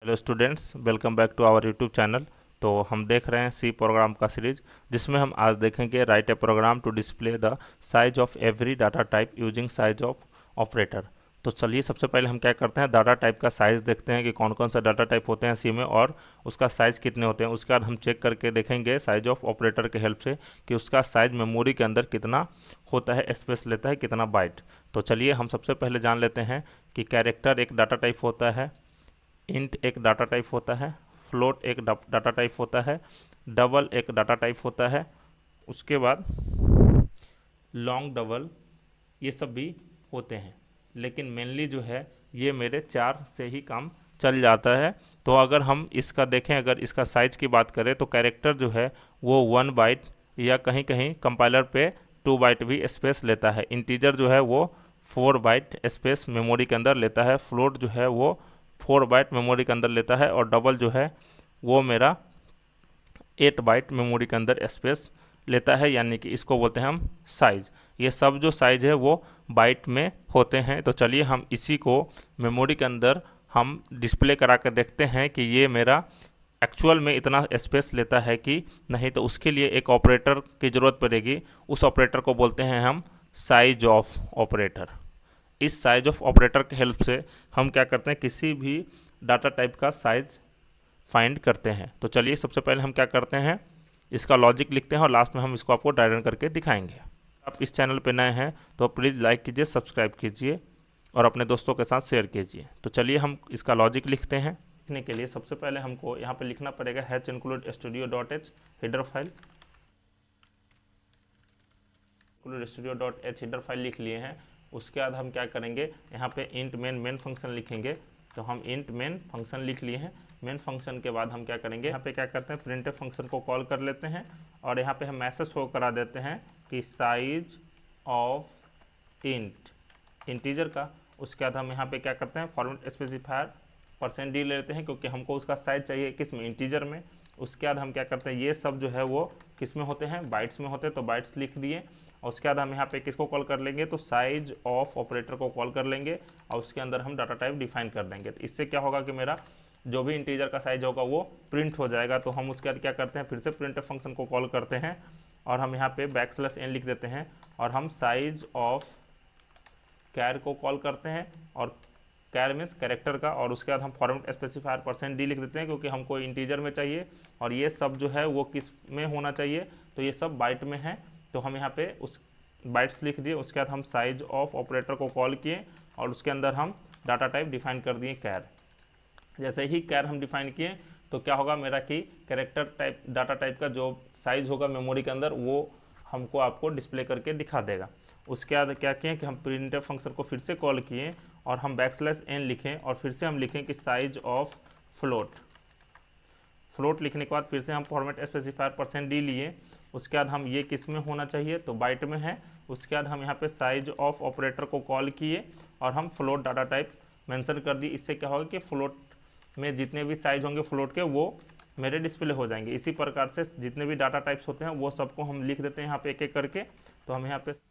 Hello students, welcome back to our YouTube channel. तो हम देख रहे हैं सी प्रोग्राम का सीरीज, जिसमें हम आज देखेंगे write a program to display the size of every data type using size of operator. तो चलिए सबसे पहले हम क्या करते हैं, डाटा टाइप का साइज़ देखते हैं कि कौन कौन सा डाटा टाइप होते हैं सी में और उसका साइज़ कितने होते हैं। उसके बाद हम चेक करके देखेंगे साइज ऑफ ऑपरेटर के हेल्प से कि उसका साइज़ मेमोरी के अंदर कितना होता है, स्पेस लेता है कितना बाइट। तो चलिए हम सबसे पहले जान लेते हैं कि कैरेक्टर एक डाटा टाइप होता है, इंट एक डाटा टाइप होता है, फ्लोट एक डाटा टाइप होता है, डबल एक डाटा टाइप होता है, उसके बाद लॉन्ग डबल, ये सब भी होते हैं। लेकिन मेनली जो है ये मेरे 4 से ही काम चल जाता है। तो अगर हम इसका देखें, अगर इसका साइज़ की बात करें तो कैरेक्टर जो है वो 1 बाइट या कहीं कहीं कंपाइलर पे 2 बाइट भी स्पेस लेता है। इंटीजर जो है वो 4 बाइट स्पेस मेमोरी के अंदर लेता है, फ्लोट जो है वो 4 बाइट मेमोरी के अंदर लेता है, और डबल जो है वो मेरा 8 बाइट मेमोरी के अंदर स्पेस लेता है, यानी कि इसको बोलते हैं हम साइज़। ये सब जो साइज़ है वो बाइट में होते हैं। तो चलिए हम इसी को मेमोरी के अंदर हम डिस्प्ले करा कर देखते हैं कि ये मेरा एक्चुअल में इतना स्पेस लेता है कि नहीं। तो उसके लिए एक ऑपरेटर की ज़रूरत पड़ेगी, उस ऑपरेटर को बोलते हैं हम साइज ऑफ ऑपरेटर। इस साइज ऑफ ऑपरेटर के हेल्प से हम क्या करते हैं, किसी भी डाटा टाइप का साइज फाइंड करते हैं। तो चलिए सबसे पहले हम क्या करते हैं, इसका लॉजिक लिखते हैं और लास्ट में हम इसको आपको डायग्राम करके दिखाएंगे। आप इस चैनल पे नए हैं तो प्लीज़ लाइक कीजिए, सब्सक्राइब कीजिए और अपने दोस्तों के साथ शेयर कीजिए। तो चलिए हम इसका लॉजिक लिखते हैं। लिखने के लिए सबसे पहले हमको यहाँ पे लिखना पड़ेगा hatch include studio.h header file. studio.h header file लिख लिए हैं। उसके बाद हम क्या करेंगे, यहाँ पे इंट मेन फंक्शन लिखेंगे। तो हम इंट मेन फंक्शन लिख लिए हैं। मेन फंक्शन के बाद हम क्या करेंगे, यहाँ पे क्या करते हैं, प्रिंटफ फंक्शन को कॉल कर लेते हैं और यहाँ पे हम मैसेज शो करा देते हैं कि साइज ऑफ इंटीजर का। उसके बाद हम यहाँ पे क्या करते हैं, फॉर्मेट स्पेसिफायर %d लेते हैं, क्योंकि हमको उसका साइज चाहिए किस में, इंटीजर में। उसके बाद हम क्या करते हैं, ये सब जो है वो किस में होते हैं, बाइट्स में होते हैं, तो बाइट्स लिख दिए। और उसके बाद हम यहाँ पे किसको कॉल कर लेंगे, तो साइज ऑफ ऑपरेटर को कॉल कर लेंगे और उसके अंदर हम डाटा टाइप डिफाइन कर देंगे। तो इससे क्या होगा कि मेरा जो भी इंटीजर का साइज होगा वो प्रिंट हो जाएगा। तो हम उसके बाद क्या करते हैं, फिर से प्रिंट फंक्शन को कॉल करते हैं और हम यहाँ पे बैकस्लैश n लिख देते हैं और हम साइज ऑफ कैर को कॉल करते हैं, और कैर मीन्स कैरेक्टर का। और उसके बाद हम फॉर्मेट स्पेसिफायर %d लिख देते हैं, क्योंकि हमको इंटीजर में चाहिए और ये सब जो है वो किस में होना चाहिए, तो ये सब बाइट में है। तो हम यहाँ पे उस बाइट्स लिख दिए। उसके बाद हम साइज ऑफ ऑपरेटर को कॉल किए और उसके अंदर हम डाटा टाइप डिफाइन कर दिए कैर। जैसे ही कैर हम डिफाइन किए तो क्या होगा मेरा कि कैरेक्टर टाइप डाटा टाइप का जो साइज़ होगा मेमोरी के अंदर वो हमको आपको डिस्प्ले करके दिखा देगा। उसके बाद क्या किए कि हम प्रिंटफ फंक्शन को फिर से कॉल किए और हम बैकस्लैश n लिखें और फिर से हम लिखें कि साइज ऑफ फ्लोट लिखने के बाद फिर से हम फॉर्मेट स्पेसिफायर %d लिए। उसके बाद हम ये किस में होना चाहिए, तो बाइट में है। उसके बाद हम यहाँ पे साइज ऑफ ऑपरेटर को कॉल किए और हम फ्लोट डाटा टाइप मेंशन कर दिए। इससे क्या होगा कि फ्लोट में जितने भी साइज होंगे फ्लोट के वो मेरे डिस्प्ले हो जाएंगे। इसी प्रकार से जितने भी डाटा टाइप्स होते हैं वो सबको हम लिख देते हैं यहाँ पे एक एक करके। तो हम यहाँ पे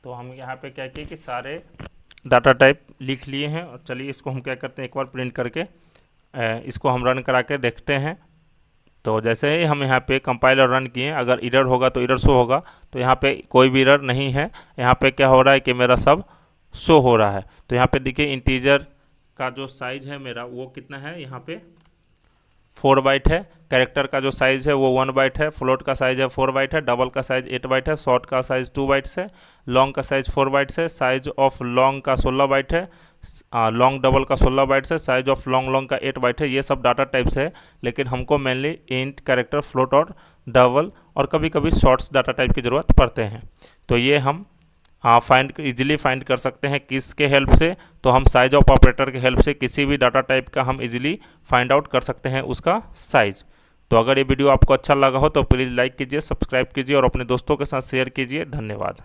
तो हम यहाँ पे क्या किए कि सारे डाटा टाइप लिख लिए हैं। और चलिए इसको हम क्या करते हैं, एक बार प्रिंट करके इसको हम रन करा के देखते हैं। तो जैसे ही हम यहाँ पे कंपाइलर रन किए, अगर एरर होगा तो एरर शो होगा। तो यहाँ पे कोई भी एरर नहीं है। यहाँ पे क्या हो रहा है कि मेरा सब शो हो रहा है। तो यहाँ पे देखिए इंटीजर का जो साइज़ है मेरा वो कितना है, यहाँ पे 4 बाइट है। कैरेक्टर का जो साइज़ है वो 1 बाइट है। फ्लोट का साइज़ है 4 बाइट है। डबल का साइज़ 8 बाइट है। शॉर्ट का साइज़ 2 बाइट्स है। लॉन्ग का साइज़ 4 बाइट्स है। साइज ऑफ लॉन्ग का 16 बाइट है। लॉन्ग डबल का 16 बाइट्स है। साइज ऑफ लॉन्ग का 8 बाइट है। ये सब डाटा टाइप्स है, लेकिन हमको मेनली इंट, कैरेक्टर, फ्लोट और डबल और कभी कभी शॉर्ट्स डाटा टाइप की ज़रूरत पड़ते हैं। तो ये हम फाइंड इजीली फाइंड कर सकते हैं। किसके हेल्प से? तो हम साइज ऑफ ऑपरेटर के हेल्प से किसी भी डाटा टाइप का हम इजीली फाइंड आउट कर सकते हैं उसका साइज। तो अगर ये वीडियो आपको अच्छा लगा हो तो प्लीज़ लाइक कीजिए, सब्सक्राइब कीजिए और अपने दोस्तों के साथ शेयर कीजिए। धन्यवाद।